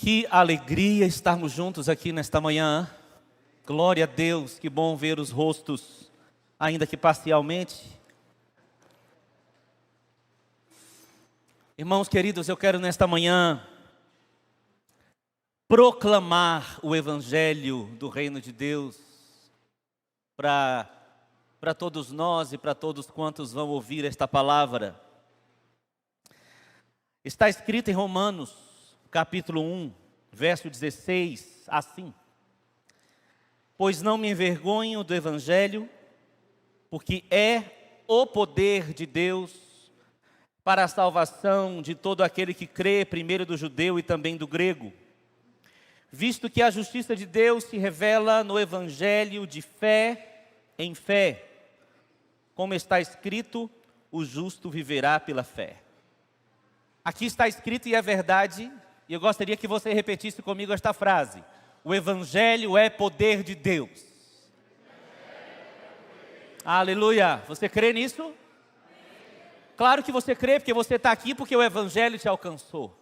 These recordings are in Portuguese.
Que alegria estarmos juntos aqui nesta manhã. Glória a Deus, que bom ver os rostos, ainda que parcialmente. Irmãos queridos, eu quero nesta manhã proclamar o Evangelho do Reino de Deus para todos nós e para todos quantos vão ouvir esta palavra. Está escrito em Romanos, capítulo 1, verso 16, assim: pois não me envergonho do Evangelho, porque é o poder de Deus para a salvação de todo aquele que crê, primeiro do judeu e também do grego. Visto que a justiça de Deus se revela no Evangelho de fé em fé, como está escrito, o justo viverá pela fé. Aqui está escrito e é verdade, e eu gostaria que você repetisse comigo esta frase: o Evangelho é poder de Deus. Aleluia! Você crê nisso? Claro que você crê, porque você está aqui porque o Evangelho te alcançou.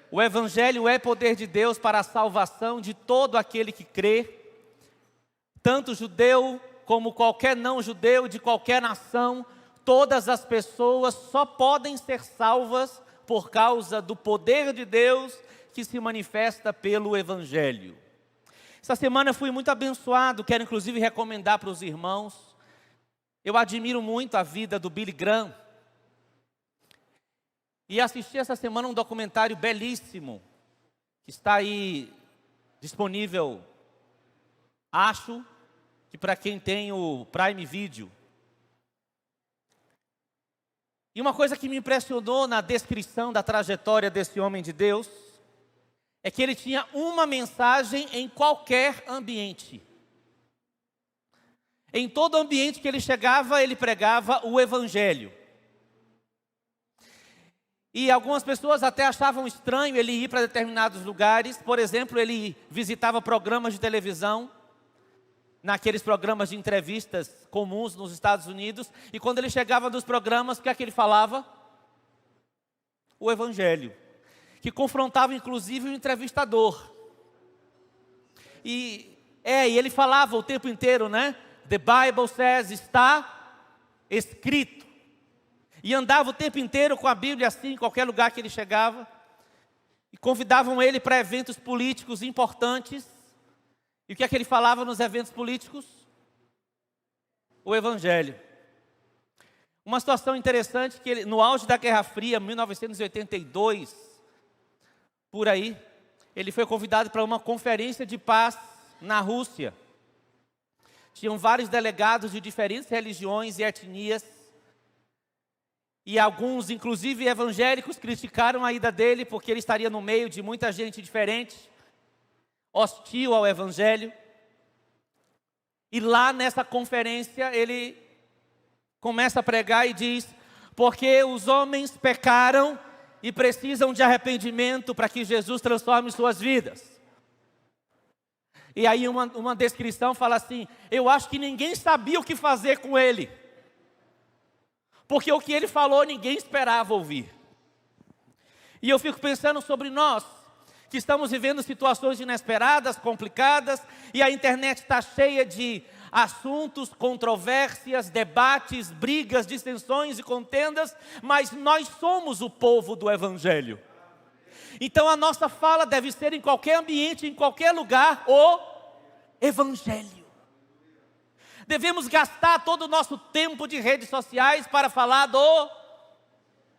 O Evangelho é poder de Deus para a salvação de todo aquele que crê, tanto judeu como qualquer não judeu, de qualquer nação. Todas as pessoas só podem ser salvas por causa do poder de Deus que se manifesta pelo Evangelho. Essa semana eu fui muito abençoado, quero inclusive recomendar para os irmãos. Eu admiro muito a vida do Billy Graham. E assisti essa semana um documentário belíssimo, que está aí disponível, acho que para quem tem o Prime Video. E uma coisa que me impressionou na descrição da trajetória desse homem de Deus, é que ele tinha uma mensagem em qualquer ambiente. Em todo ambiente que ele chegava, ele pregava o Evangelho. E algumas pessoas até achavam estranho ele ir para determinados lugares. Por exemplo, ele visitava programas de televisão, naqueles programas de entrevistas comuns nos Estados Unidos. E quando ele chegava nos programas, o que é que ele falava? O Evangelho, que confrontava inclusive o entrevistador. E ele falava o tempo inteiro, né? The Bible says, está escrito. E andava o tempo inteiro com a Bíblia assim, em qualquer lugar que ele chegava. E convidavam ele para eventos políticos importantes. E o que é que ele falava nos eventos políticos? O Evangelho. Uma situação interessante, que ele, no auge da Guerra Fria, 1982, por aí, ele foi convidado para uma conferência de paz na Rússia. Tinham vários delegados de diferentes religiões e etnias. E alguns, inclusive evangélicos, criticaram a ida dele, porque ele estaria no meio de muita gente diferente, hostil ao Evangelho. E lá nessa conferência, ele começa a pregar e diz: porque os homens pecaram e precisam de arrependimento para que Jesus transforme suas vidas. E aí uma descrição fala assim: eu acho que ninguém sabia o que fazer com ele. Porque o que ele falou ninguém esperava ouvir. E eu fico pensando sobre nós, que estamos vivendo situações inesperadas, complicadas, e a internet está cheia de assuntos, controvérsias, debates, brigas, dissensões e contendas, mas nós somos o povo do Evangelho. Então a nossa fala deve ser em qualquer ambiente, em qualquer lugar, o Evangelho. Devemos gastar todo o nosso tempo de redes sociais para falar do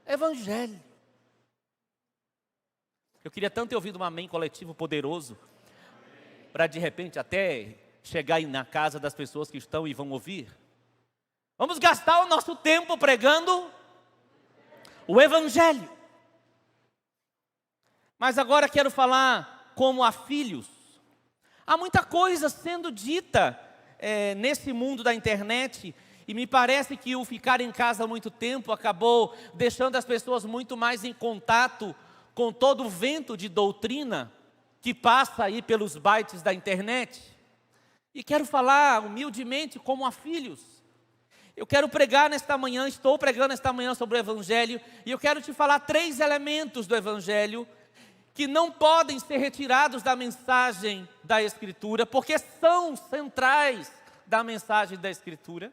Evangelho. Eu queria tanto ter ouvido um amém coletivo poderoso, para de repente até chegar aí na casa das pessoas que estão e vão ouvir. Vamos gastar o nosso tempo pregando o Evangelho. Mas agora quero falar como a filhos. Há muita coisa sendo dita nesse mundo da internet, e me parece que o ficar em casa há muito tempo acabou deixando as pessoas muito mais em contato com todo o vento de doutrina que passa aí pelos bytes da internet. E quero falar humildemente como a filhos. Eu quero pregar nesta manhã, estou pregando esta manhã sobre o Evangelho, e eu quero te falar 3 elementos do Evangelho que não podem ser retirados da mensagem da Escritura, porque são centrais da mensagem da Escritura.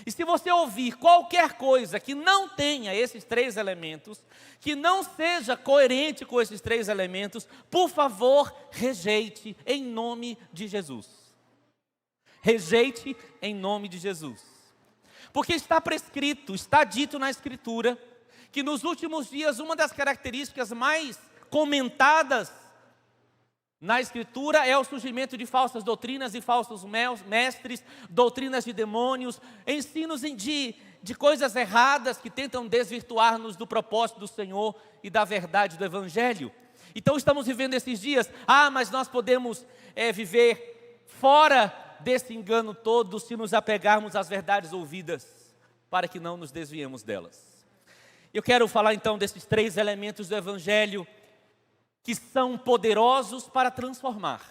E se você ouvir qualquer coisa que não tenha esses 3 elementos, que não seja coerente com esses 3 elementos, por favor, rejeite em nome de Jesus. Rejeite em nome de Jesus. Porque está prescrito, está dito na Escritura, que nos últimos dias uma das características mais comentadas na Escritura é o surgimento de falsas doutrinas e falsos mestres, doutrinas de demônios, ensinos de coisas erradas que tentam desvirtuar-nos do propósito do Senhor e da verdade do Evangelho. Então estamos vivendo esses dias, mas nós podemos viver fora desse engano todo se nos apegarmos às verdades ouvidas, para que não nos desviemos delas. Eu quero falar então desses 3 elementos do Evangelho, que são poderosos para transformar,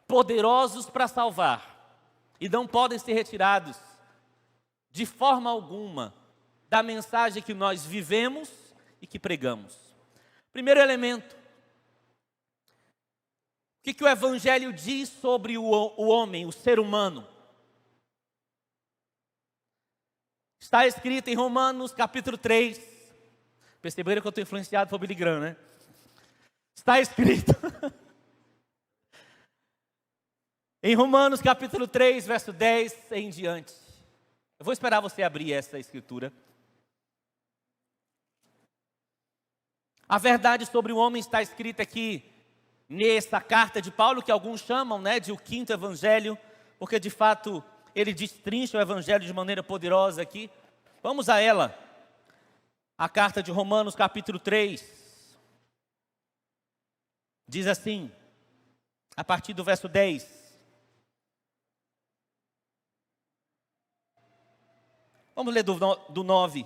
poderosos para salvar, e não podem ser retirados de forma alguma da mensagem que nós vivemos e que pregamos. Primeiro elemento, o que o Evangelho diz sobre o homem, o ser humano? Está escrito em Romanos capítulo 3, perceberam que eu estou influenciado por Billy Graham, né? Está escrito em Romanos capítulo 3, verso 10 em diante. Eu vou esperar você abrir essa escritura. A verdade sobre o homem está escrita aqui nessa carta de Paulo, que alguns chamam, de o 5º evangelho, porque de fato ele destrincha o evangelho de maneira poderosa aqui. Vamos a ela. A carta de Romanos capítulo 3. Diz assim, a partir do verso 10. Vamos ler do 9.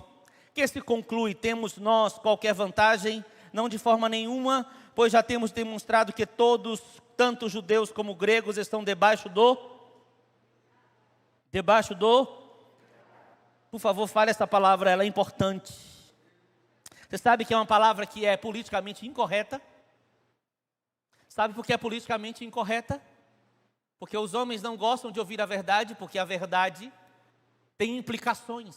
Que se conclui, temos nós qualquer vantagem? Não de forma nenhuma, pois já temos demonstrado que todos, tanto judeus como gregos, estão debaixo do... Por favor, fale essa palavra, ela é importante. Você sabe que é uma palavra que é politicamente incorreta? Sabe por que é politicamente incorreta? Porque os homens não gostam de ouvir a verdade, porque a verdade tem implicações.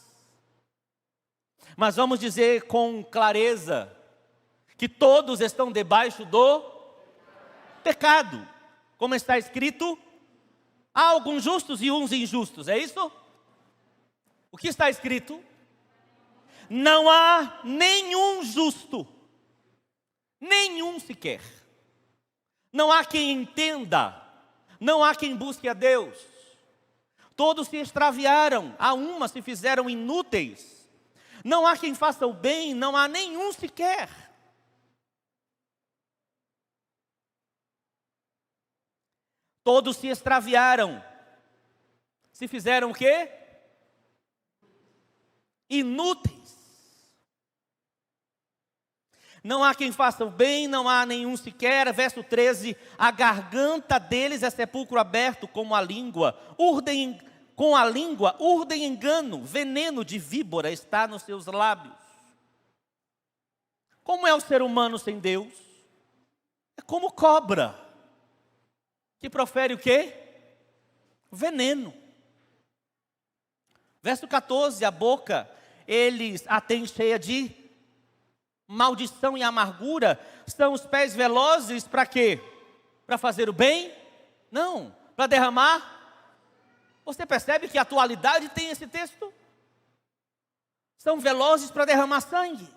Mas vamos dizer com clareza que todos estão debaixo do pecado. Como está escrito, há alguns justos e uns injustos, é isso? O que está escrito? Não há nenhum justo, nenhum sequer. Não há quem entenda, não há quem busque a Deus. Todos se extraviaram, a uma se fizeram inúteis. Não há quem faça o bem, não há nenhum sequer. Todos se extraviaram. Se fizeram o quê? Inúteis. Não há quem faça o bem, não há nenhum sequer. Verso 13, a garganta deles é sepulcro aberto, como a língua. Com a língua urdem engano, veneno de víbora está nos seus lábios. Como é o ser humano sem Deus? É como cobra, que profere o quê? Veneno. Verso 14, a boca, eles a têm cheia de maldição e amargura. São os pés velozes para quê? Para fazer o bem? Não, para derramar. Você percebe que a atualidade tem esse texto? São velozes para derramar sangue.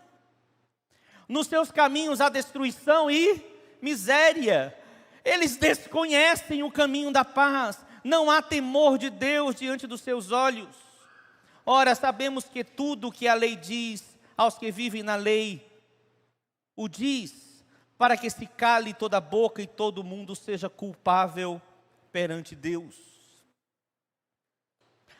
Nos seus caminhos há destruição e miséria. Eles desconhecem o caminho da paz. Não há temor de Deus diante dos seus olhos. Ora, sabemos que tudo o que a lei diz aos que vivem na lei, o diz, para que se cale toda a boca e todo mundo seja culpável perante Deus.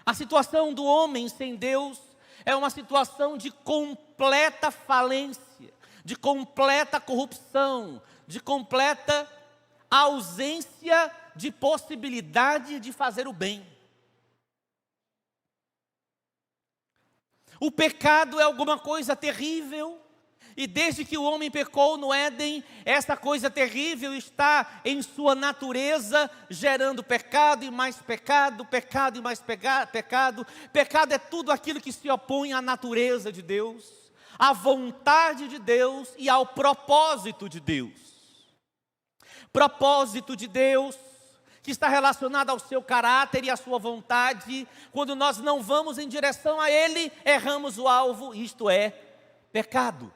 A situação do homem sem Deus é uma situação de completa falência, de completa corrupção, de completa ausência de possibilidade de fazer o bem. O pecado é alguma coisa terrível E desde que o homem pecou no Éden, essa coisa terrível está em sua natureza, gerando pecado e mais pecado, pecado e mais pecado. Pecado é tudo aquilo que se opõe à natureza de Deus, à vontade de Deus e ao propósito de Deus. Propósito de Deus, que está relacionado ao seu caráter e à sua vontade. Quando nós não vamos em direção a Ele, erramos o alvo, isto é, pecado.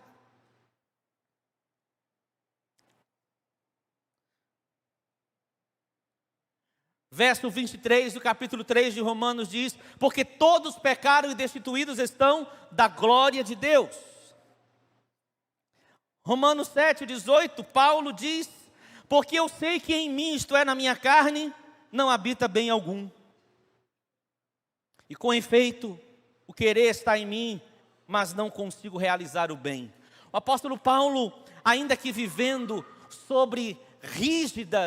Verso 23 do capítulo 3 de Romanos diz: porque todos pecaram e destituídos estão da glória de Deus. Romanos 7, 18, Paulo diz: porque eu sei que em mim, isto é, na minha carne, não habita bem algum. E com efeito, o querer está em mim, mas não consigo realizar o bem. O apóstolo Paulo, ainda que vivendo sobre rígido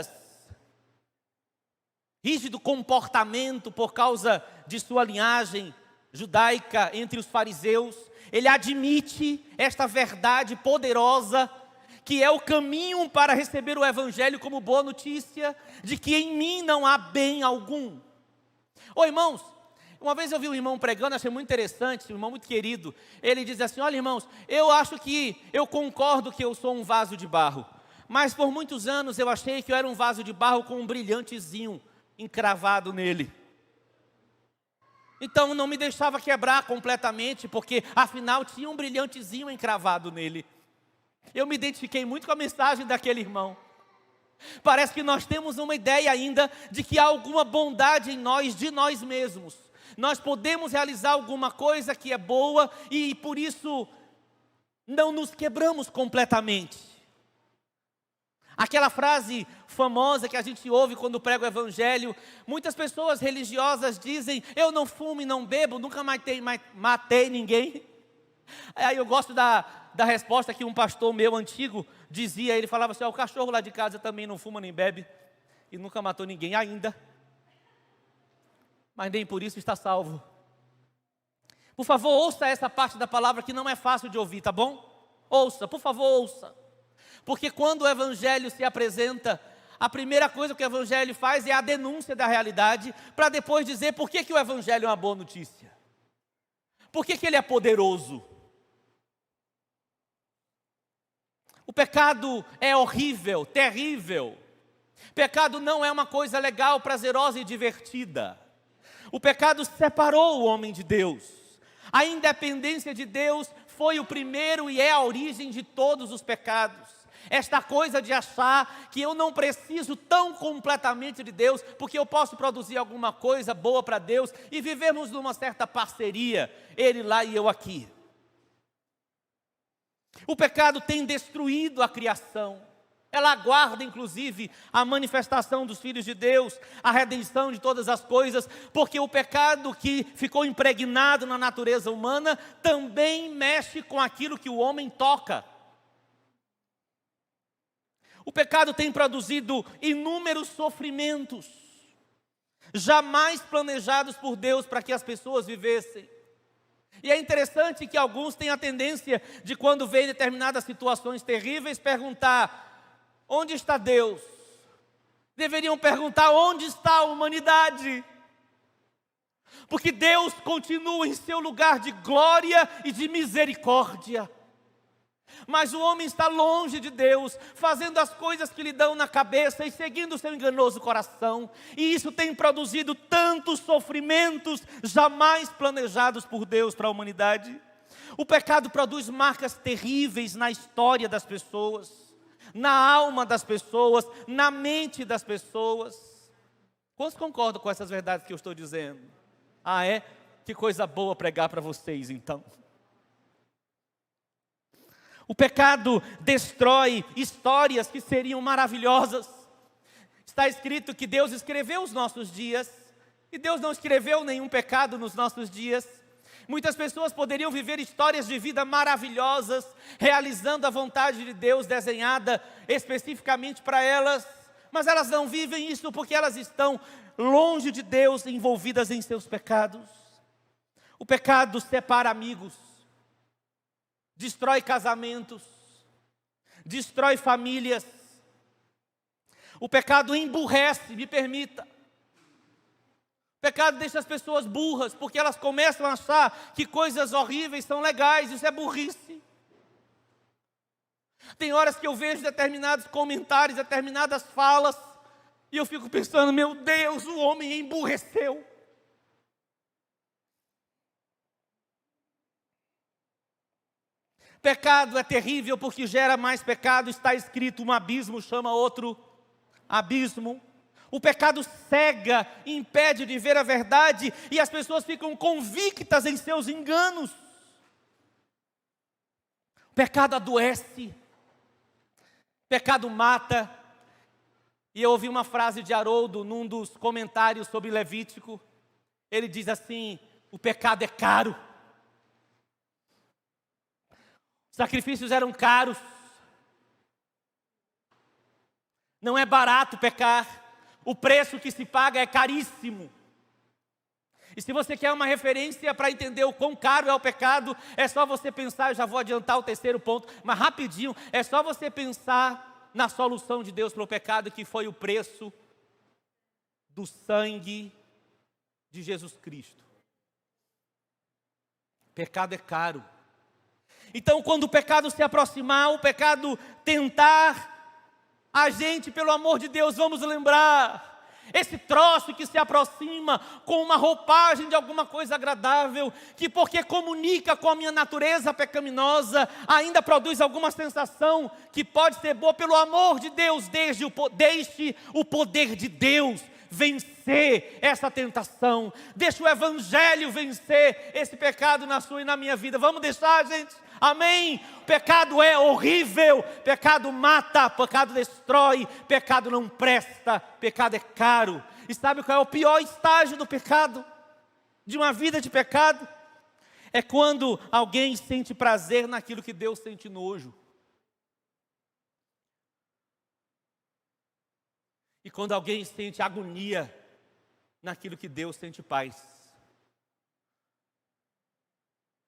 comportamento por causa de sua linhagem judaica entre os fariseus, ele admite esta verdade poderosa, que é o caminho para receber o evangelho como boa notícia, de que em mim não há bem algum. Ô irmãos, uma vez eu vi um irmão pregando, achei muito interessante, um irmão muito querido. Ele diz assim: olha irmãos, eu concordo que eu sou um vaso de barro, mas por muitos anos eu achei que eu era um vaso de barro com um brilhantezinho encravado nele. Então não me deixava quebrar completamente, porque afinal tinha um brilhantezinho encravado nele. Eu me identifiquei muito com a mensagem daquele irmão. Parece que nós temos uma ideia ainda de que há alguma bondade em nós, de nós mesmos. Nós podemos realizar alguma coisa que é boa e por isso não nos quebramos completamente. Aquela frase famosa que a gente ouve quando prega o evangelho, muitas pessoas religiosas dizem: eu não fumo e não bebo, nunca matei ninguém. Aí eu gosto da resposta que um pastor meu antigo dizia. Ele falava assim: o cachorro lá de casa também não fuma nem bebe e nunca matou ninguém ainda, mas nem por isso está salvo. Por favor, ouça essa parte da palavra que não é fácil de ouvir, tá bom? Ouça, por favor, ouça. Porque quando o evangelho se apresenta, a primeira coisa que o evangelho faz é a denúncia da realidade, para depois dizer por que o evangelho é uma boa notícia. Por que ele é poderoso? O pecado é horrível, terrível. Pecado não é uma coisa legal, prazerosa e divertida. O pecado separou o homem de Deus. A independência de Deus foi o primeiro e é a origem de todos os pecados. Esta coisa de achar que eu não preciso tão completamente de Deus, porque eu posso produzir alguma coisa boa para Deus e vivermos numa certa parceria, Ele lá e eu aqui. O pecado tem destruído a criação. Ela aguarda, inclusive, a manifestação dos filhos de Deus, a redenção de todas as coisas, porque o pecado que ficou impregnado na natureza humana também mexe com aquilo que o homem toca. O pecado tem produzido inúmeros sofrimentos, jamais planejados por Deus para que as pessoas vivessem. E é interessante que alguns têm a tendência de, quando veem determinadas situações terríveis, perguntar: onde está Deus? Deveriam perguntar: onde está a humanidade? Porque Deus continua em seu lugar de glória e de misericórdia. Mas o homem está longe de Deus, fazendo as coisas que lhe dão na cabeça e seguindo o seu enganoso coração. E isso tem produzido tantos sofrimentos jamais planejados por Deus para a humanidade. O pecado produz marcas terríveis na história das pessoas, na alma das pessoas, na mente das pessoas. Quantos concordam com essas verdades que eu estou dizendo? Ah, é? Que coisa boa pregar para vocês então. O pecado destrói histórias que seriam maravilhosas. Está escrito que Deus escreveu os nossos dias, e Deus não escreveu nenhum pecado nos nossos dias. Muitas pessoas poderiam viver histórias de vida maravilhosas, realizando a vontade de Deus desenhada especificamente para elas, mas elas não vivem isso porque elas estão longe de Deus, envolvidas em seus pecados. O pecado separa amigos. destrói casamentos, destrói famílias. O pecado emburrece, me permita. O pecado deixa as pessoas burras, porque elas começam a achar que coisas horríveis são legais, isso é burrice. Tem horas que eu vejo determinados comentários, determinadas falas, e eu fico pensando, meu Deus, o homem emburreceu. Pecado é terrível porque gera mais pecado. Está escrito, um abismo chama outro abismo. O pecado cega, impede de ver a verdade, e as pessoas ficam convictas em seus enganos. O pecado adoece, o pecado mata. E eu ouvi uma frase de Haroldo num dos comentários sobre Levítico. Ele diz assim: o pecado é caro. Sacrifícios eram caros. Não é barato pecar. O preço que se paga é caríssimo. E se você quer uma referência para entender o quão caro é o pecado, é só você pensar, eu já vou adiantar o terceiro ponto, mas rapidinho, é só você pensar na solução de Deus para o pecado, que foi o preço do sangue de Jesus Cristo. Pecado é caro. Então, quando o pecado se aproximar, o pecado tentar a gente, pelo amor de Deus, vamos lembrar, esse troço que se aproxima com uma roupagem de alguma coisa agradável, que porque comunica com a minha natureza pecaminosa, ainda produz alguma sensação que pode ser boa. Pelo amor de Deus, deixe o poder de Deus vencer essa tentação. Deixe o Evangelho vencer esse pecado na sua e na minha vida. Vamos deixar, gente? Amém? Pecado é horrível, pecado mata, pecado destrói, pecado não presta, pecado é caro. E sabe qual é o pior estágio do pecado? De uma vida de pecado? É quando alguém sente prazer naquilo que Deus sente nojo. E quando alguém sente agonia naquilo que Deus sente paz.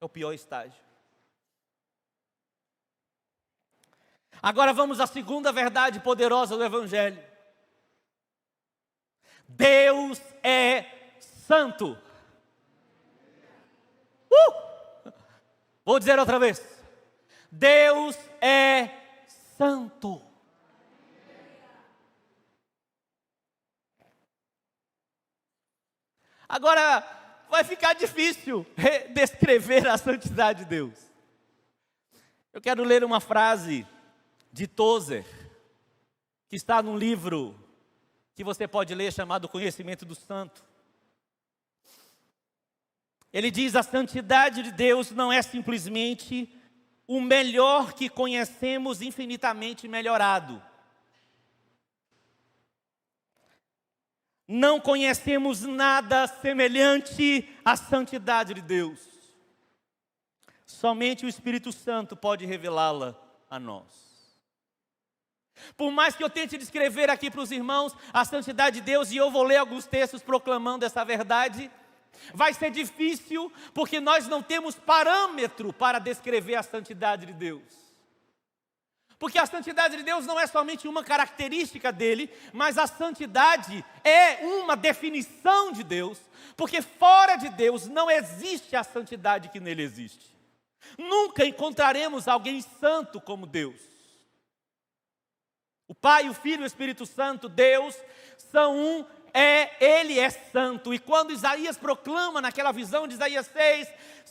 É o pior estágio. Agora vamos à segunda verdade poderosa do Evangelho. Deus é santo. Vou dizer outra vez. Deus é santo. Agora, vai ficar difícil descrever a santidade de Deus. Eu quero ler uma frase de Tozer, que está num livro que você pode ler, chamado Conhecimento do Santo. Ele diz: a santidade de Deus não é simplesmente o melhor que conhecemos infinitamente melhorado. Não conhecemos nada semelhante à santidade de Deus. Somente o Espírito Santo pode revelá-la a nós. Por mais que eu tente descrever aqui para os irmãos a santidade de Deus, e eu vou ler alguns textos proclamando essa verdade, vai ser difícil, porque nós não temos parâmetro para descrever a santidade de Deus. Porque a santidade de Deus não é somente uma característica dele, mas a santidade é uma definição de Deus, porque fora de Deus não existe a santidade que nele existe. Nunca encontraremos alguém santo como Deus. O Pai, o Filho e o Espírito Santo, Deus, são um, Ele é santo. E quando Isaías proclama naquela visão de Isaías 6,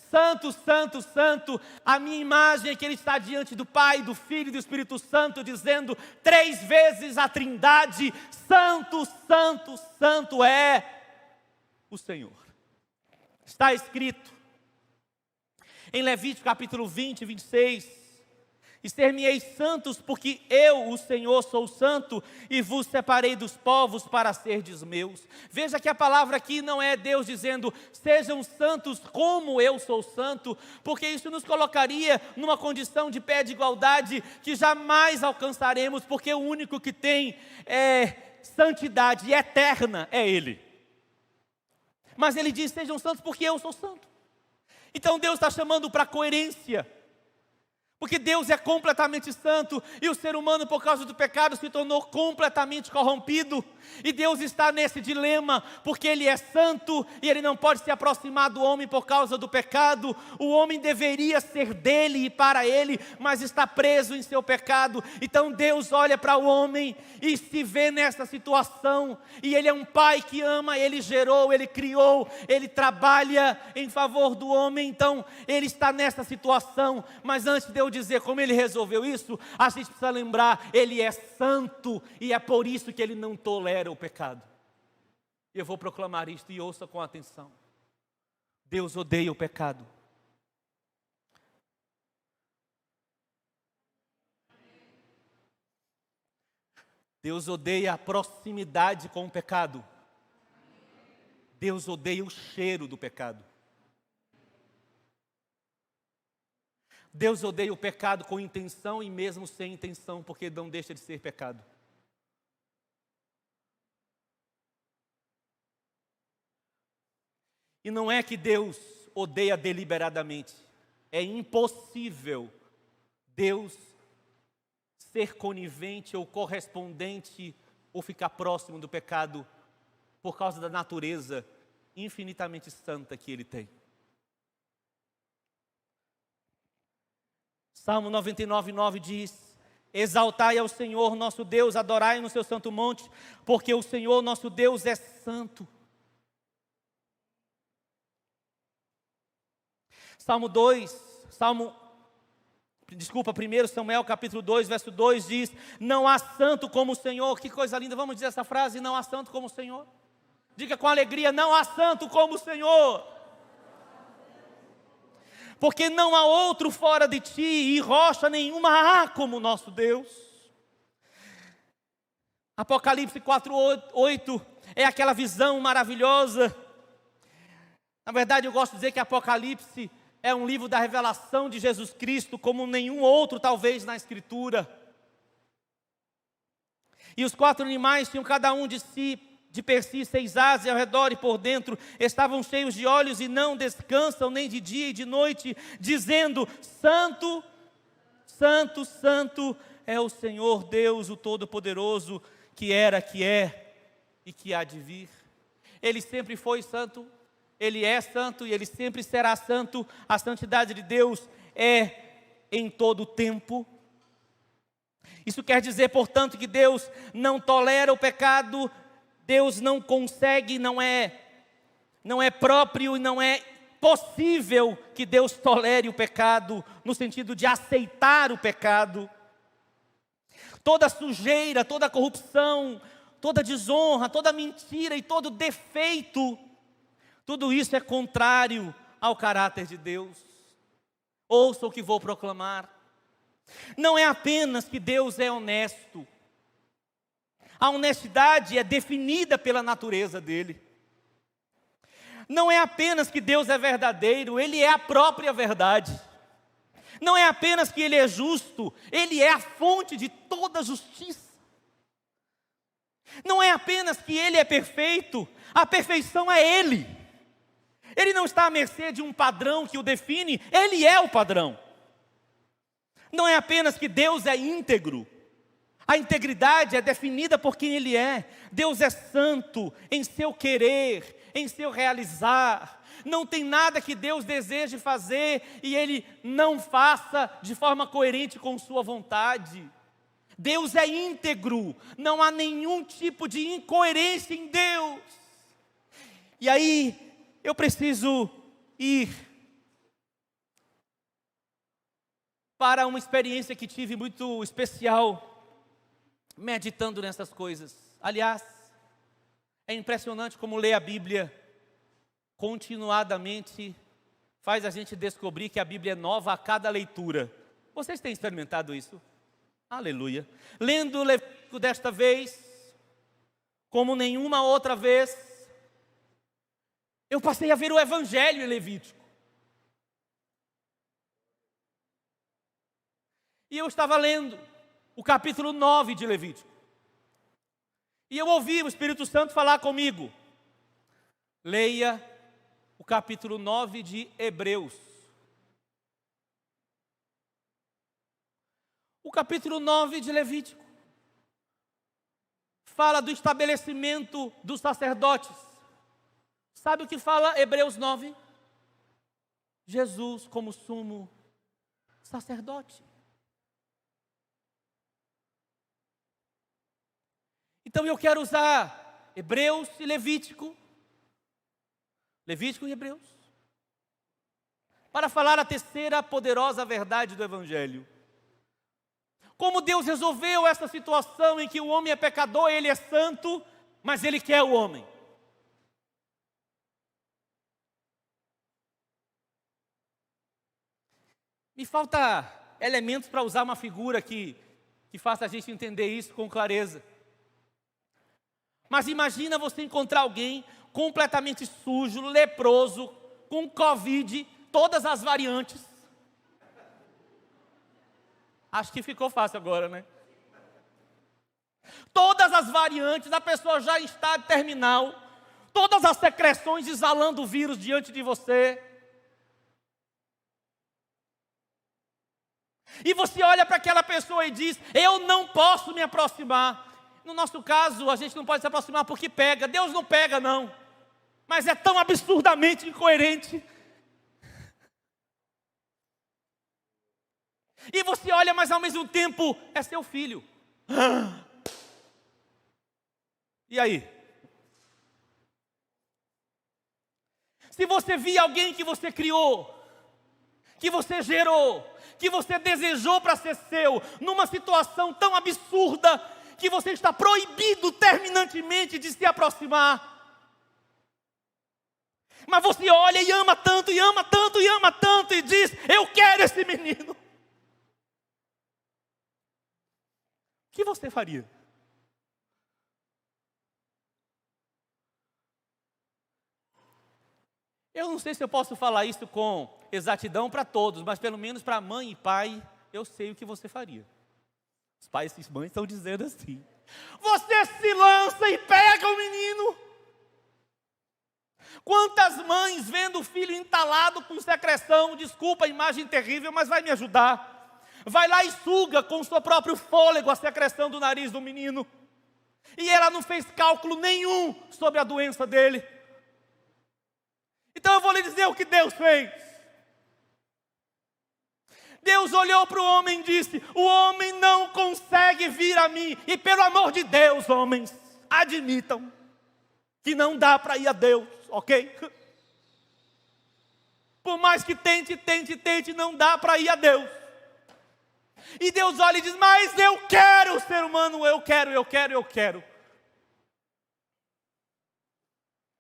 santo, santo, santo, a minha imagem é que Ele está diante do Pai, do Filho e do Espírito Santo, dizendo 3 vezes a Trindade: santo, santo, santo é o Senhor. Está escrito em Levítico capítulo 20, 26, e ser-me-eis santos, porque eu, o Senhor, sou santo, e vos separei dos povos para serdes meus. Veja que a palavra aqui não é Deus dizendo, sejam santos como eu sou santo, porque isso nos colocaria numa condição de pé de igualdade que jamais alcançaremos, porque o único que tem santidade eterna é Ele. Mas Ele diz, sejam santos porque eu sou santo. Então Deus está chamando para coerência. Porque Deus é completamente santo e o ser humano, por causa do pecado, se tornou completamente corrompido. E Deus está nesse dilema, porque Ele é santo e Ele não pode se aproximar do homem por causa do pecado. O homem deveria ser dele e para Ele, mas está preso em seu pecado. Então Deus olha para o homem e se vê nessa situação. E Ele é um pai que ama, Ele gerou, Ele criou, Ele trabalha em favor do homem. Então Ele está nessa situação, mas antes de eu dizer como Ele resolveu isso, a gente precisa lembrar, Ele é santo e é por isso que Ele não tolera o pecado. Eu vou proclamar isto e ouça com atenção. Deus odeia o pecado. Deus odeia a proximidade com o pecado. Deus odeia o cheiro do pecado. Deus odeia o pecado com intenção e mesmo sem intenção, porque não deixa de ser pecado. E não é que Deus odeia deliberadamente. É impossível Deus ser conivente ou correspondente ou ficar próximo do pecado por causa da natureza infinitamente santa que Ele tem. Salmo 99:9 diz: exaltai ao Senhor nosso Deus, adorai no seu santo monte, porque o Senhor nosso Deus é santo. Salmo 1 Samuel capítulo 2, verso 2 diz: não há santo como o Senhor. Que coisa linda, vamos dizer essa frase: não há santo como o Senhor. Diga com alegria: não há santo como o Senhor. Porque não há outro fora de ti, e rocha nenhuma há como o nosso Deus. Apocalipse 4:8 é aquela visão maravilhosa. Na verdade, eu gosto de dizer que Apocalipse é um livro da revelação de Jesus Cristo, como nenhum outro talvez na Escritura. E os 4 animais tinham cada um de per si 6 asas, e ao redor e por dentro estavam cheios de olhos e não descansam nem de dia e de noite, dizendo: Santo, Santo, Santo é o Senhor Deus, o Todo-Poderoso, que era, que é e que há de vir. Ele sempre foi santo, Ele é santo e Ele sempre será santo. A santidade de Deus é em todo o tempo. Isso quer dizer, portanto, que Deus não tolera o pecado. Deus não consegue, não é próprio e não é possível que Deus tolere o pecado, no sentido de aceitar o pecado. Toda sujeira, toda corrupção, toda desonra, toda mentira e todo defeito, tudo isso é contrário ao caráter de Deus. Ouça o que vou proclamar. Não é apenas que Deus é honesto. A honestidade é definida pela natureza dele. Não é apenas que Deus é verdadeiro, Ele é a própria verdade. Não é apenas que Ele é justo, Ele é a fonte de toda justiça. Não é apenas que Ele é perfeito, a perfeição é Ele. Ele não está à mercê de um padrão que o define, Ele é o padrão. Não é apenas que Deus é íntegro. A integridade é definida por quem Ele é. Deus é santo em seu querer, em seu realizar. Não tem nada que Deus deseje fazer e Ele não faça de forma coerente com sua vontade. Deus é íntegro, não há nenhum tipo de incoerência em Deus. E aí, eu preciso ir para uma experiência que tive muito especial, meditando nessas coisas. Aliás, é impressionante como ler a Bíblia continuadamente faz a gente descobrir que a Bíblia é nova a cada leitura. Vocês têm experimentado isso? Aleluia. Lendo o Levítico desta vez, como nenhuma outra vez, eu passei a ver o Evangelho em Levítico. E eu estava lendo o capítulo 9 de Levítico. E eu ouvi o Espírito Santo falar comigo: leia o capítulo 9 de Hebreus. O capítulo 9 de Levítico fala do estabelecimento dos sacerdotes. Sabe o que fala Hebreus 9? Jesus como sumo sacerdote. Então eu quero usar Hebreus e Levítico e Hebreus, para falar a terceira poderosa verdade do Evangelho. Como Deus resolveu essa situação em que o homem é pecador, ele é santo, mas ele quer o homem. Me falta elementos para usar uma figura que faça a gente entender isso com clareza. Mas imagina você encontrar alguém completamente sujo, leproso, com Covid, todas as variantes. Acho que ficou fácil agora, né? Todas as variantes, a pessoa já em estado terminal, todas as secreções exalando o vírus diante de você. E você olha para aquela pessoa e diz: eu não posso me aproximar. No nosso caso, a gente não pode se aproximar porque pega. Deus não pega, não. Mas é tão absurdamente incoerente. E você olha, mas ao mesmo tempo é seu filho. E aí? Se você via alguém que você criou, que você gerou, que você desejou para ser seu, numa situação tão absurda, que você está proibido terminantemente de se aproximar. Mas você olha e ama tanto, e ama tanto, e ama tanto, e diz: eu quero esse menino. O que você faria? Eu não sei se eu posso falar isso com exatidão para todos, mas pelo menos para mãe e pai, eu sei o que você faria. Os pais e mães estão dizendo assim: você se lança e pega o menino. Quantas mães vendo o filho entalado com secreção, desculpa a imagem terrível, mas vai me ajudar, vai lá e suga com o seu próprio fôlego a secreção do nariz do menino, e ela não fez cálculo nenhum sobre a doença dele. Então eu vou lhe dizer o que Deus fez. Deus olhou para o homem e disse: o homem não consegue vir a mim. E pelo amor de Deus, homens, admitam que não dá para ir a Deus, ok? Por mais que tente, não dá para ir a Deus. E Deus olha e diz: mas eu quero, ser humano, eu quero.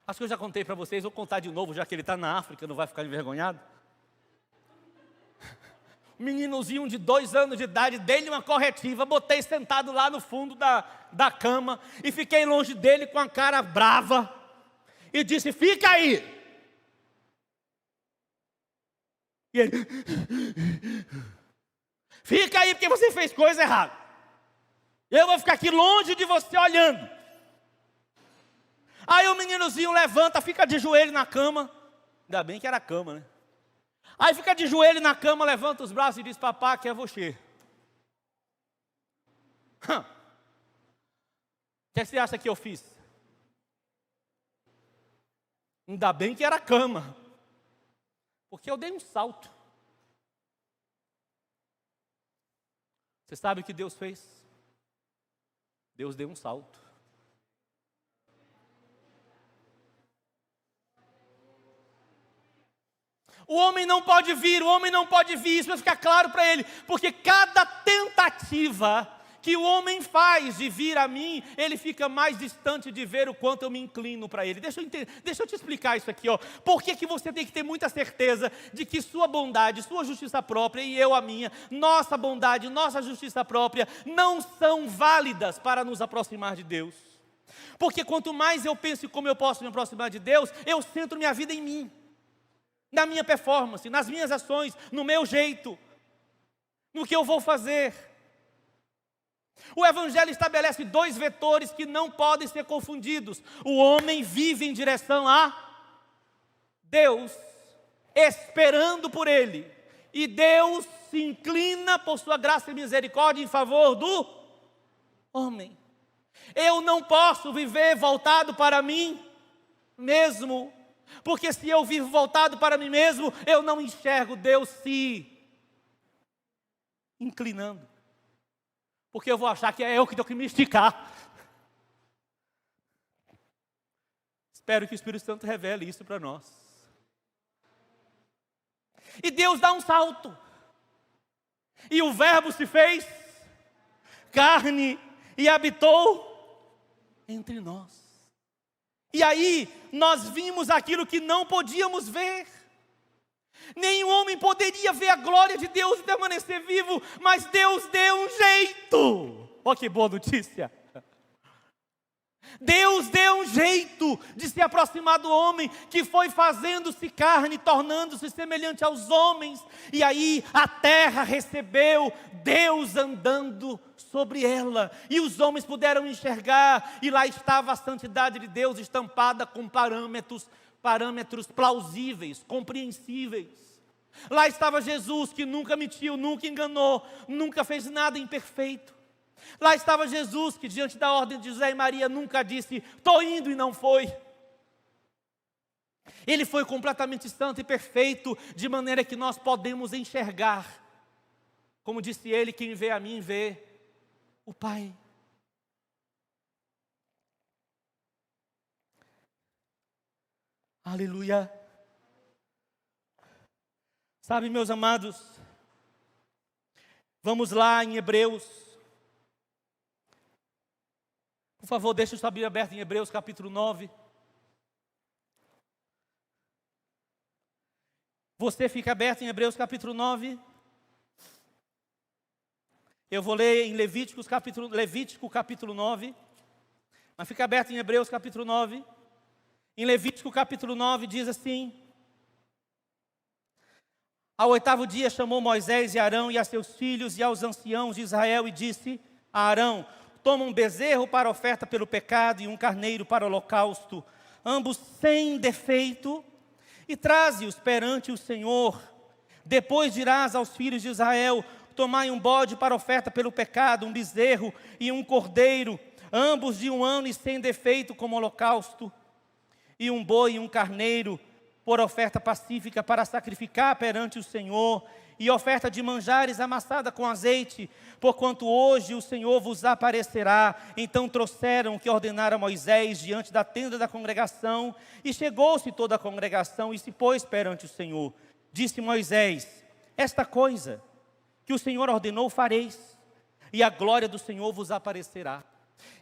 Acho que eu já contei para vocês, vou contar de novo, já que ele está na África, não vai ficar envergonhado. Um meninozinho de 2 anos de idade, dei-lhe uma corretiva, botei sentado lá no fundo da cama, e fiquei longe dele com a cara brava, e disse: fica aí. E ele: fica aí porque você fez coisa errada. Eu vou ficar aqui longe de você olhando. Aí o meninozinho levanta, fica de joelho na cama. Ainda bem que era cama, né? Aí fica de joelho na cama, levanta os braços e diz: papá, que é você. O que você acha que eu fiz? Ainda bem que era cama, porque eu dei um salto. Você sabe o que Deus fez? Deus deu um salto. O homem não pode vir, isso vai ficar claro para ele, porque cada tentativa que o homem faz de vir a mim, ele fica mais distante de ver o quanto eu me inclino para ele. Deixa eu te explicar isso aqui, ó. Por que você tem que ter muita certeza de que sua bondade, sua justiça própria e eu a minha, nossa bondade, nossa justiça própria, não são válidas para nos aproximar de Deus? Porque quanto mais eu penso em como eu posso me aproximar de Deus, eu centro minha vida em mim, na minha performance, nas minhas ações, no meu jeito, no que eu vou fazer. O Evangelho estabelece 2 vetores que não podem ser confundidos. O homem vive em direção a Deus, esperando por Ele, E Deus se inclina por sua graça e misericórdia em favor do homem. Eu não posso viver voltado para mim mesmo, porque se eu vivo voltado para mim mesmo, eu não enxergo Deus se inclinando, porque eu vou achar que é eu que tenho que me esticar. Espero que o Espírito Santo revele isso para nós. E Deus dá um salto, e o Verbo se fez carne e habitou entre nós. E aí nós vimos aquilo que não podíamos ver. Nenhum homem poderia ver a glória de Deus e permanecer vivo, mas Deus deu um jeito. Olha que boa notícia. Deus deu um jeito de se aproximar do homem, que foi fazendo-se carne, tornando-se semelhante aos homens. E aí a terra recebeu Deus andando sobre ela, e os homens puderam enxergar, e lá estava a santidade de Deus estampada com parâmetros plausíveis, compreensíveis. Lá estava Jesus, que nunca mentiu, nunca enganou, nunca fez nada imperfeito. Lá estava Jesus, que diante da ordem de José e Maria nunca disse, estou indo, e não foi. Ele foi completamente santo e perfeito, de maneira que nós podemos enxergar. Como disse ele, quem vê a mim vê o Pai. Aleluia. Sabe, meus amados, vamos lá em Hebreus. Por favor, deixe sua Bíblia aberta em Hebreus capítulo 9. Você fica aberto em Hebreus capítulo 9. Eu vou ler em Levítico capítulo 9. Mas fica aberto em Hebreus capítulo 9. Em Levítico capítulo 9 diz assim: ao 8º dia chamou Moisés e Arão e a seus filhos e aos anciãos de Israel e disse a Arão: toma um bezerro para oferta pelo pecado e um carneiro para holocausto, ambos sem defeito, e traze-os perante o Senhor. Depois dirás aos filhos de Israel: tomai um bode para oferta pelo pecado, um bezerro e um cordeiro, ambos de 1 ano e sem defeito como holocausto, e um boi e um carneiro por oferta pacífica para sacrificar perante o Senhor, e oferta de manjares amassada com azeite, porquanto hoje o Senhor vos aparecerá. Então trouxeram o que ordenara Moisés diante da tenda da congregação, e chegou-se toda a congregação e se pôs perante o Senhor. Disse Moisés: esta coisa que o Senhor ordenou fareis, e a glória do Senhor vos aparecerá.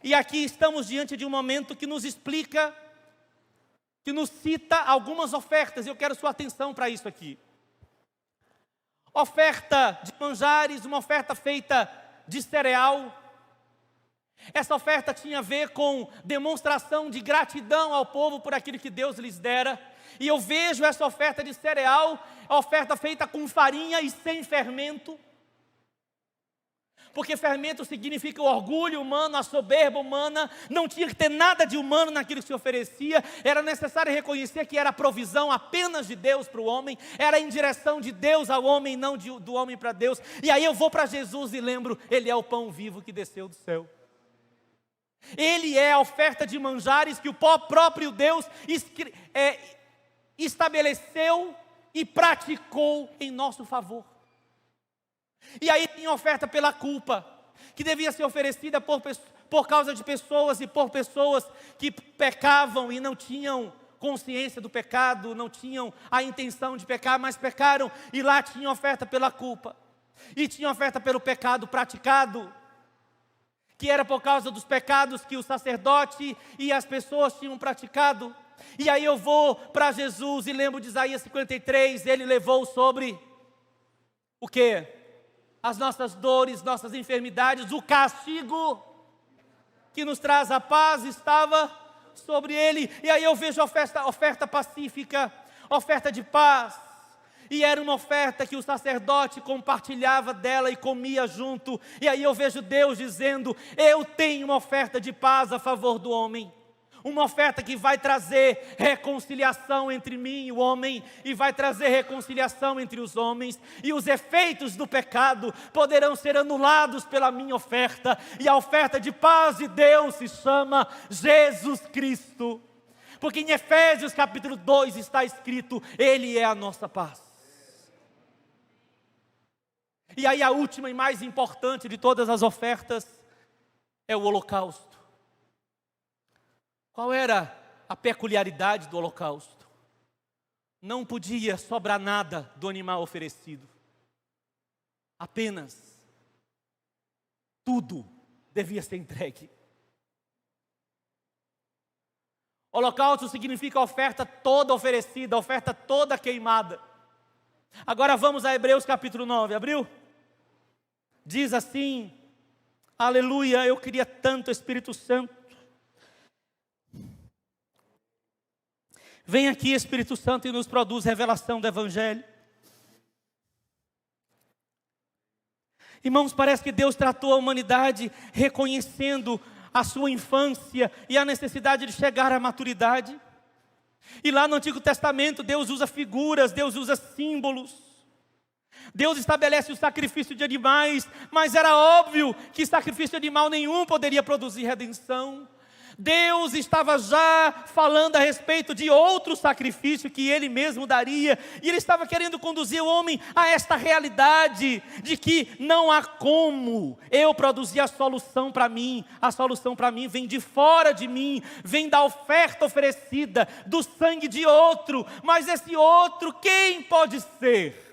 E aqui estamos diante de um momento que nos explica, que nos cita algumas ofertas, e eu quero sua atenção para isso aqui. Oferta de manjares, uma oferta feita de cereal. Essa oferta tinha a ver com demonstração de gratidão ao povo por aquilo que Deus lhes dera. E eu vejo essa oferta de cereal, a oferta feita com farinha e sem fermento. Porque fermento significa o orgulho humano, a soberba humana. Não tinha que ter nada de humano naquilo que se oferecia. Era necessário reconhecer que era a provisão apenas de Deus para o homem. Era em direção de Deus ao homem, não do homem para Deus. E aí eu vou para Jesus e lembro, Ele é o pão vivo que desceu do céu. Ele é a oferta de manjares que o próprio Deus estabeleceu e praticou em nosso favor. E aí tem oferta pela culpa, que devia ser oferecida por causa de pessoas e por pessoas que pecavam e não tinham consciência do pecado, não tinham a intenção de pecar, mas pecaram, e lá tinha oferta pela culpa. E tinha oferta pelo pecado praticado, que era por causa dos pecados que o sacerdote e as pessoas tinham praticado. E aí eu vou para Jesus e lembro de Isaías 53, ele levou sobre o quê? As nossas dores, nossas enfermidades, o castigo que nos traz a paz estava sobre ele. E aí eu vejo oferta pacífica, oferta de paz. E era uma oferta que o sacerdote compartilhava dela e comia junto. E aí eu vejo Deus dizendo: eu tenho uma oferta de paz a favor do homem. Uma oferta que vai trazer reconciliação entre mim e o homem, e vai trazer reconciliação entre os homens, e os efeitos do pecado poderão ser anulados pela minha oferta, e a oferta de paz de Deus se chama Jesus Cristo. Porque em Efésios capítulo 2 está escrito: Ele é a nossa paz. E aí a última e mais importante de todas as ofertas é o holocausto. Qual era a peculiaridade do holocausto? Não podia sobrar nada do animal oferecido. Apenas tudo devia ser entregue. Holocausto significa a oferta toda oferecida, a oferta toda queimada. Agora vamos a Hebreus capítulo 9, abriu? Diz assim, aleluia, eu queria tanto, Espírito Santo. Vem aqui, Espírito Santo, e nos produz revelação do Evangelho. Irmãos, parece que Deus tratou a humanidade reconhecendo a sua infância e a necessidade de chegar à maturidade. E lá no Antigo Testamento, Deus usa figuras, Deus usa símbolos. Deus estabelece o sacrifício de animais, mas era óbvio que sacrifício de animal nenhum poderia produzir redenção. Deus estava já falando a respeito de outro sacrifício que Ele mesmo daria, e Ele estava querendo conduzir o homem a esta realidade de que não há como eu produzir a solução para mim vem de fora de mim, vem da oferta oferecida, do sangue de outro, mas esse outro quem pode ser?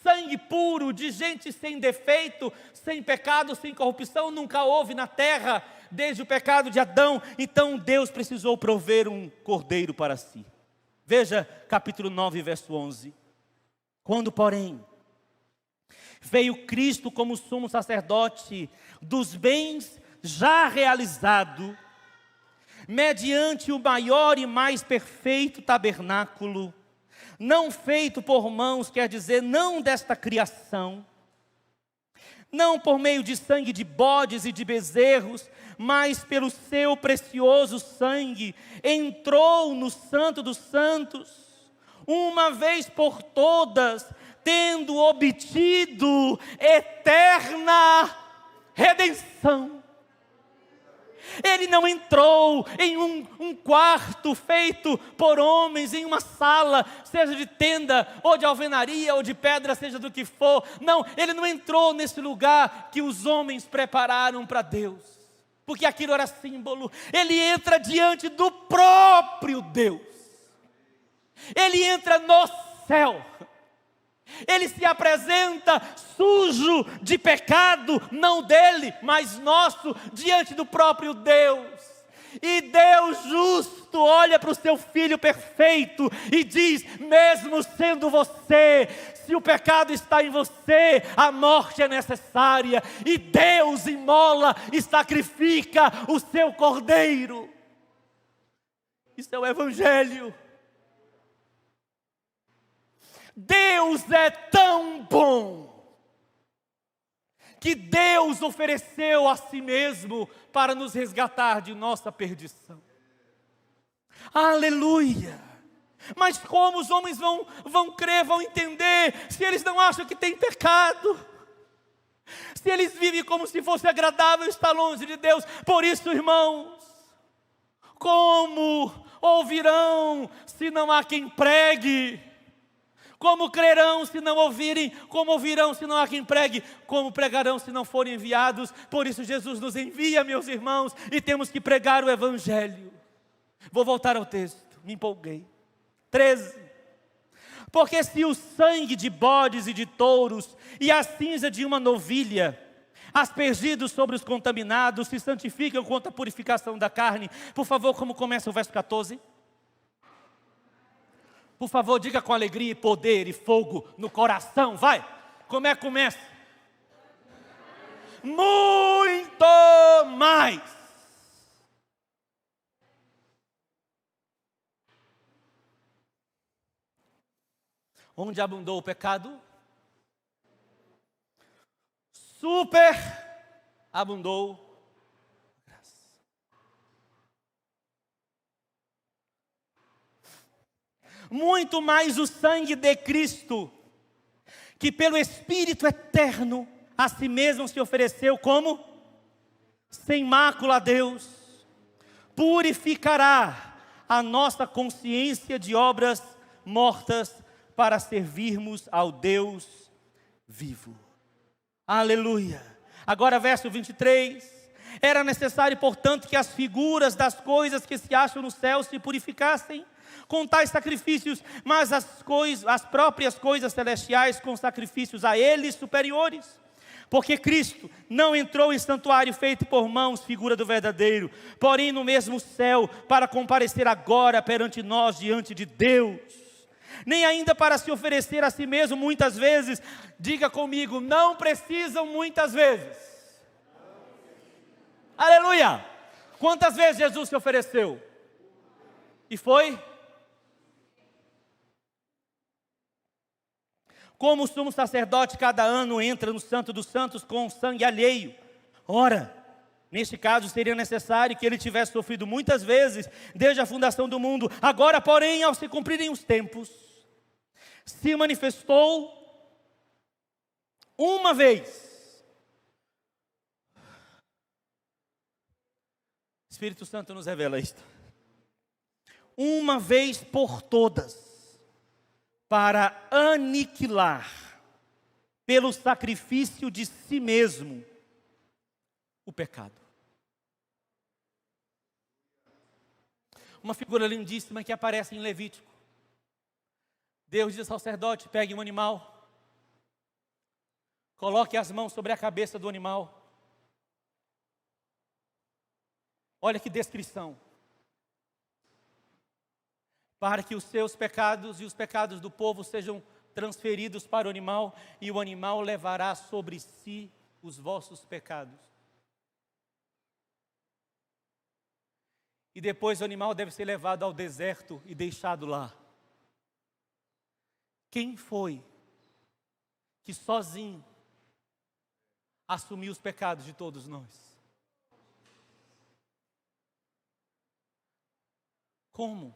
Sangue puro, de gente sem defeito, sem pecado, sem corrupção, nunca houve na terra, desde o pecado de Adão. Então Deus precisou prover um cordeiro para si. Veja capítulo 9, verso 11. Quando, porém, veio Cristo como sumo sacerdote dos bens já realizados, mediante o maior e mais perfeito tabernáculo, não feito por mãos, quer dizer, não desta criação, não por meio de sangue de bodes e de bezerros, mas pelo seu precioso sangue, entrou no Santo dos Santos, uma vez por todas, tendo obtido eterna redenção. Ele não entrou em um quarto feito por homens, em uma sala, seja de tenda, ou de alvenaria, ou de pedra, seja do que for. Não, ele não entrou nesse lugar que os homens prepararam para Deus, porque aquilo era símbolo. Ele entra diante do próprio Deus. Ele entra no céu. Ele se apresenta sujo de pecado, não dele, mas nosso, diante do próprio Deus. E Deus justo olha para o seu Filho perfeito e diz: mesmo sendo você, se o pecado está em você, a morte é necessária. E Deus imola e sacrifica o seu cordeiro. Isso é o Evangelho. Deus é tão bom, que Deus ofereceu a si mesmo para nos resgatar de nossa perdição. Aleluia! Mas como os homens vão crer, vão entender, se eles não acham que tem pecado? Se eles vivem como se fosse agradável estar longe de Deus? Por isso, irmãos, como ouvirão se não há quem pregue? Como crerão se não ouvirem? Como ouvirão se não há quem pregue? Como pregarão se não forem enviados? Por isso Jesus nos envia, meus irmãos, e temos que pregar o Evangelho. Vou voltar ao texto, me empolguei. 13. Porque se o sangue de bodes e de touros e a cinza de uma novilha, aspergidos sobre os contaminados, se santificam quanto à purificação da carne. Por favor, como começa o verso 14? Por favor, diga com alegria e poder e fogo no coração, vai. Como é que começa? Muito mais. Onde abundou o pecado, super abundou a graça. muito mais o sangue de Cristo, que pelo Espírito eterno a si mesmo se ofereceu como sem mácula a Deus, purificará a nossa consciência de obras mortas para servirmos ao Deus vivo. Aleluia. Agora verso 23. Era necessário, portanto, que as figuras das coisas que se acham no céu se purificassem com tais sacrifícios, mas as próprias coisas celestiais com sacrifícios a eles superiores. Porque Cristo não entrou em santuário feito por mãos, figura do verdadeiro, porém no mesmo céu, para comparecer agora perante nós diante de Deus. Nem ainda para se oferecer a si mesmo muitas vezes. Diga comigo, não precisam muitas vezes. Aleluia! Quantas vezes Jesus se ofereceu? E foi? Como o sumo sacerdote cada ano entra no Santo dos Santos com sangue alheio. Ora, neste caso seria necessário que ele tivesse sofrido muitas vezes desde a fundação do mundo. Agora, porém, ao se cumprirem os tempos, se manifestou uma vez. O Espírito Santo nos revela isto. Uma vez por todas, para aniquilar, pelo sacrifício de si mesmo, o pecado. Uma figura lindíssima que aparece em Levítico. Deus diz ao sacerdote: pegue um animal, coloque as mãos sobre a cabeça do animal. Olha que descrição. Para que os seus pecados e os pecados do povo sejam transferidos para o animal, e o animal levará sobre si os vossos pecados. E depois o animal deve ser levado ao deserto e deixado lá. Quem foi que sozinho assumiu os pecados de todos nós? Como?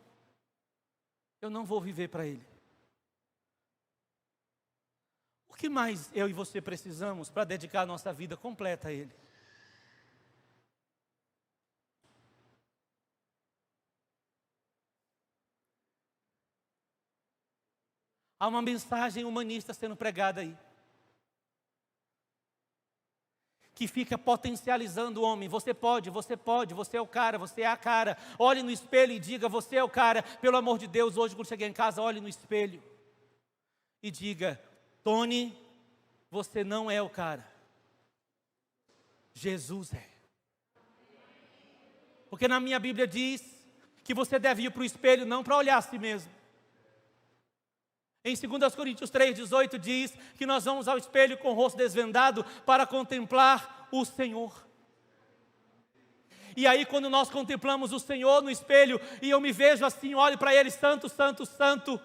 Eu não vou viver para Ele. O que mais eu e você precisamos para dedicar a nossa vida completa a Ele? Há uma mensagem humanista sendo pregada aí, que fica potencializando o homem. Você pode, você é o cara, você é a cara. Olhe no espelho e diga: você é o cara. Pelo amor de Deus, hoje quando chegar em casa, olhe no espelho e diga: Tony, você não é o cara. Jesus é. Porque na minha Bíblia diz que você deve ir para o espelho não para olhar a si mesmo. Em 2 Coríntios 3,18 diz que nós vamos ao espelho com o rosto desvendado para contemplar o Senhor. E aí quando nós contemplamos o Senhor no espelho, e eu me vejo assim, olho para Ele, santo, santo, santo,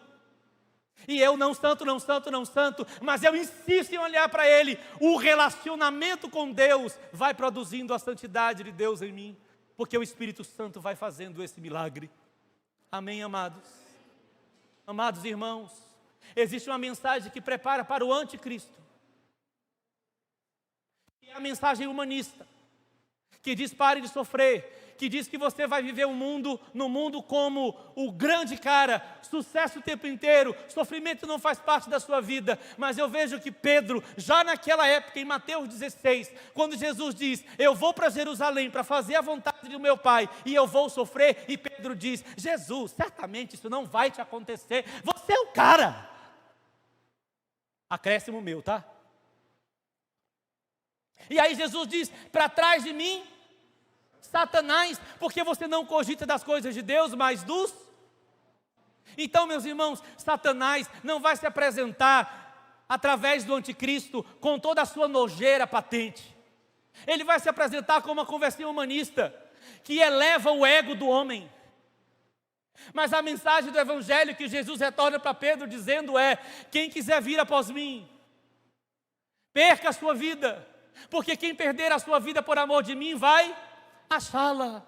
e eu não santo, não santo, não santo, mas eu insisto em olhar para Ele, o relacionamento com Deus vai produzindo a santidade de Deus em mim, porque o Espírito Santo vai fazendo esse milagre. Amém, amados? Amados irmãos, existe uma mensagem que prepara para o anticristo. É a mensagem humanista, que diz: pare de sofrer, que diz que você vai viver no mundo como o grande cara, sucesso o tempo inteiro, sofrimento não faz parte da sua vida. Mas eu vejo que Pedro, já naquela época, em Mateus 16, quando Jesus diz: eu vou para Jerusalém para fazer a vontade do meu Pai, e eu vou sofrer, e Pedro diz: Jesus, certamente isso não vai te acontecer, você é o cara. Acréscimo meu, tá? E aí Jesus diz: para trás de mim, Satanás, porque você não cogita das coisas de Deus, mas dos... Então, meus irmãos, Satanás não vai se apresentar através do anticristo com toda a sua nojeira patente. Ele vai se apresentar como uma conversão humanista, que eleva o ego do homem. Mas a mensagem do Evangelho que Jesus retorna para Pedro dizendo é: quem quiser vir após mim, perca a sua vida, porque quem perder a sua vida por amor de mim vai achá-la.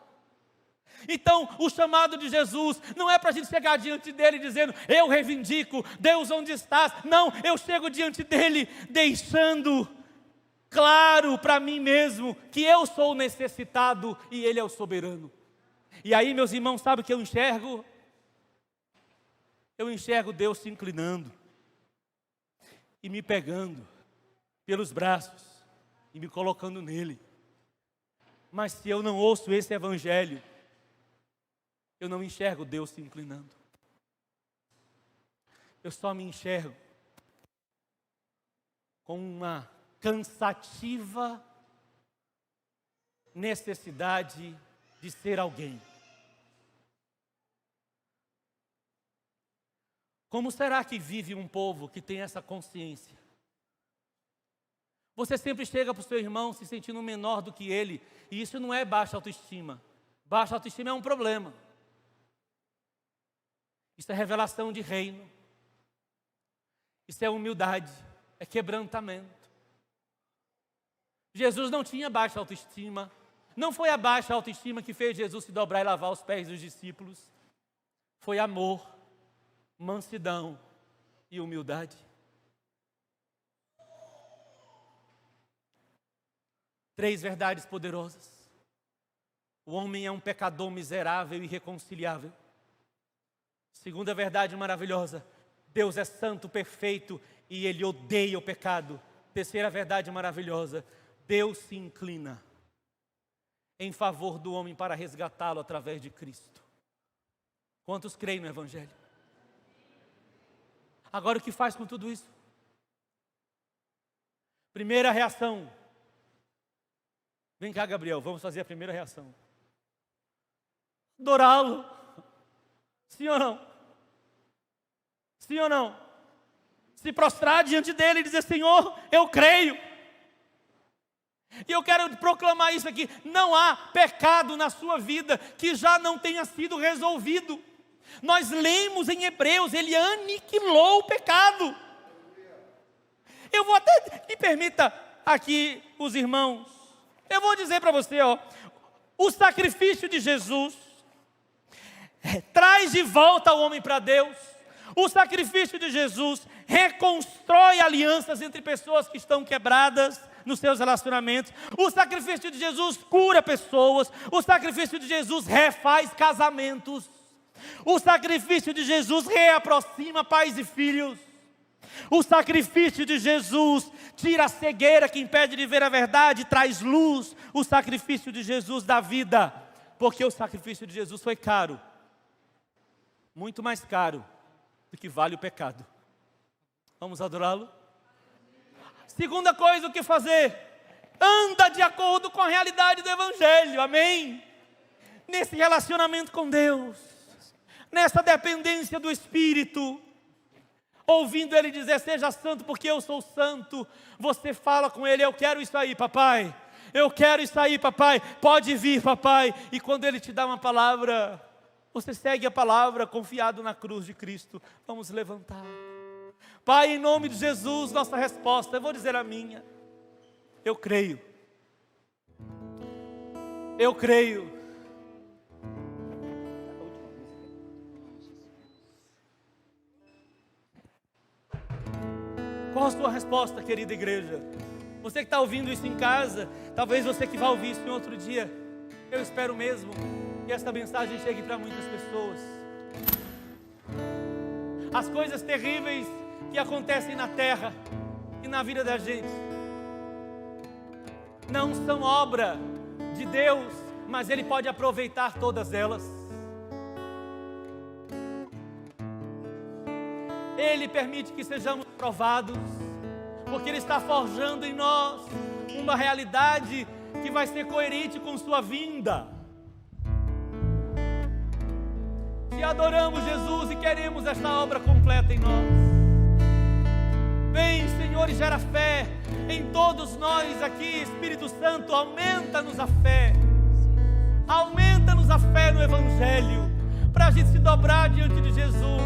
Então, o chamado de Jesus não é para a gente chegar diante dele dizendo, eu reivindico, Deus onde estás? Não, eu chego diante dele deixando claro para mim mesmo que eu sou necessitado e ele é o soberano. E aí, meus irmãos, sabe o que eu enxergo? Eu enxergo Deus se inclinando e me pegando pelos braços e me colocando nele. Mas se eu não ouço esse evangelho, eu não enxergo Deus se inclinando. Eu só me enxergo com uma cansativa necessidade de ser alguém. Como será que vive um povo que tem essa consciência? Você sempre chega para o seu irmão se sentindo menor do que ele, e isso não é baixa autoestima. Baixa autoestima é um problema. Isso é revelação de reino. Isso é humildade, é quebrantamento. Jesus não tinha baixa autoestima. Não foi a baixa autoestima que fez Jesus se dobrar e lavar os pés dos discípulos. Foi amor, mansidão e humildade. Três verdades poderosas. O homem é um pecador miserável e irreconciliável. Segunda verdade maravilhosa. Deus é santo, perfeito e Ele odeia o pecado. Terceira verdade maravilhosa. Deus se inclina em favor do homem para resgatá-lo através de Cristo. Quantos creem no Evangelho? Agora o que faz com tudo isso? Primeira reação. Vem cá, Gabriel, vamos fazer a primeira reação. Adorá-lo. Sim ou não? Sim ou não? Se prostrar diante dele e dizer, Senhor, eu creio. E eu quero proclamar isso aqui. Não há pecado na sua vida que já não tenha sido resolvido. Nós lemos em Hebreus, ele aniquilou o pecado. Eu vou até, me permita aqui os irmãos, eu vou dizer para você, o sacrifício de Jesus traz de volta o homem para Deus. O sacrifício de Jesus reconstrói alianças entre pessoas que estão quebradas nos seus relacionamentos. O sacrifício de Jesus cura pessoas. O sacrifício de Jesus refaz casamentos. O sacrifício de Jesus reaproxima pais e filhos. O sacrifício de Jesus tira a cegueira que impede de ver a verdade, traz luz. O sacrifício de Jesus dá vida, porque o sacrifício de Jesus foi caro, muito mais caro do que vale o pecado. Vamos adorá-lo? Segunda coisa, o que fazer? Anda de acordo com a realidade do Evangelho, amém? Nesse relacionamento com Deus, nessa dependência do Espírito, ouvindo Ele dizer, seja santo porque eu sou santo, você fala com Ele, eu quero isso aí, papai, eu quero isso aí, papai, pode vir, papai, e quando Ele te dá uma palavra, você segue a palavra confiado na cruz de Cristo. Vamos levantar. Pai, em nome de Jesus, nossa resposta, eu vou dizer a minha. Eu creio. Eu creio. Qual a sua resposta, querida igreja? Você que está ouvindo isso em casa, talvez você que vai ouvir isso em outro dia, eu espero mesmo que esta mensagem chegue para muitas pessoas. As coisas terríveis que acontecem na terra e na vida da gente não são obra de Deus, mas Ele pode aproveitar todas elas. Ele permite que sejamos provados, porque Ele está forjando em nós uma realidade que vai ser coerente com sua vinda. Se adoramos Jesus e queremos esta obra completa em nós, vem, Senhor, e gera fé em todos nós aqui. Espírito Santo, aumenta-nos a fé. Aumenta-nos a fé no Evangelho, para a gente se dobrar diante de Jesus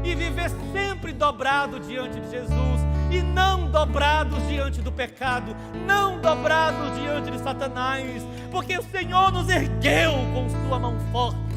e viver sempre dobrado diante de Jesus e não dobrados diante do pecado, não dobrados diante de Satanás, porque o Senhor nos ergueu com sua mão forte.